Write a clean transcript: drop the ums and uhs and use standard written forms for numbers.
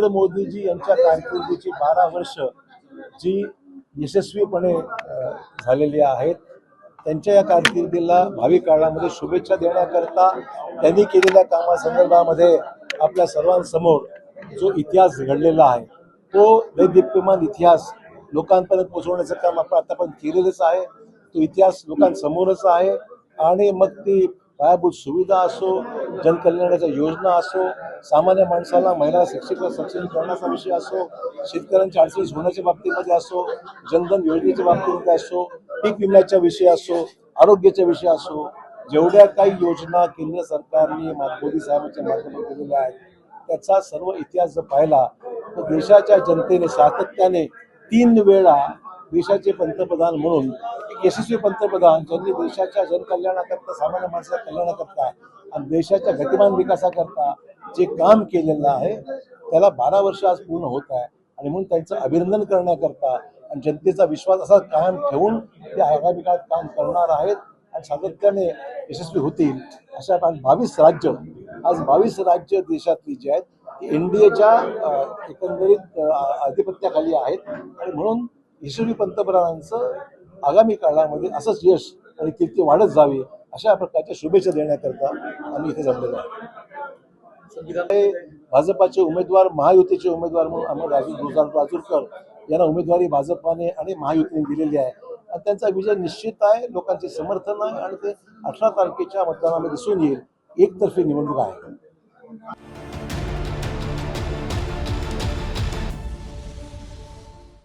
मोदीजी यांच्या कारकिर्दीची 12 वर्ष जी यशस्वीपणे झालेली आहेत, त्यांच्या या कारकिर्दीला भावी काळामध्ये शुभेच्छा देण्याकरता त्यांनी केलेल्या कामासंदर्भामध्ये आपल्या सर्वांसमोर जो इतिहास घडलेला आहे तो दैदिप्यमान इतिहास लोकांपर्यंत पोहोचवण्याचं काम आपण आतापर्यंत केलेलंच आहे. तो इतिहास लोकांसमोरच आहे आणि मग ती पायाभूत सुविधा असो, जनकल्याणाच्या योजना असो, सामान्य माणसाला महिला सक्षम करण्याचा विषय असो, शेतकऱ्यांच्या अडचणी होण्याच्या बाबतीमध्ये असो, जनधन योजनेच्या बाबतीमध्ये असो, पीक विम्याच्या विषय असो, आरोग्याच्या विषय असो, जेवढ्या काही योजना केंद्र सरकारने मोदी साहेबांच्या माध्यमातून केलेल्या आहेत त्याचा सर्व इतिहास जर पाहिला तर देशाच्या जनतेने सातत्याने 3 वेळा देशाचे पंतप्रधान म्हणून एक यशस्वी पंतप्रधान ज्यांनी देशाच्या जनकल्याणाकरता, सामान्य माणसाच्या कल्याणाकरता आणि देशाच्या गतिमान विकासाकरता जे काम केलेलं आहे त्याला 12 वर्ष आज पूर्ण होत आहे आणि म्हणून त्यांचं अभिनंदन करण्याकरता आणि जनतेचा विश्वास असा कायम ठेवून ते आगामी काळात काम करणार आहेत आणि सातत्याने यशस्वी होतील. अशा 22 राज्य देशातली जी आहेत ती एनडीएच्या एकंदरीत अधिपत्याखाली आहेत आणि म्हणून यशस्वी पंतप्रधानांचं आगामी काळामध्ये असंच यश आणि कीर्ती वाढत जावी अशा प्रकारच्या शुभेच्छा देण्याकरता आम्ही इथे जमलेलो आहोत. भाजपाचे उमेदवार, महायुतीचे उमेदवार म्हणून अमर राजूरकर यांना उमेदवारी भाजपाने आणि महायुतीने दिलेली आहे आणि त्यांचा विजय निश्चित आहे, लोकांचे समर्थन आहे आणि ते 18 तारखेच्या मतदानामध्ये दिसून येईल. एकतर्फी निवडणूक आहे.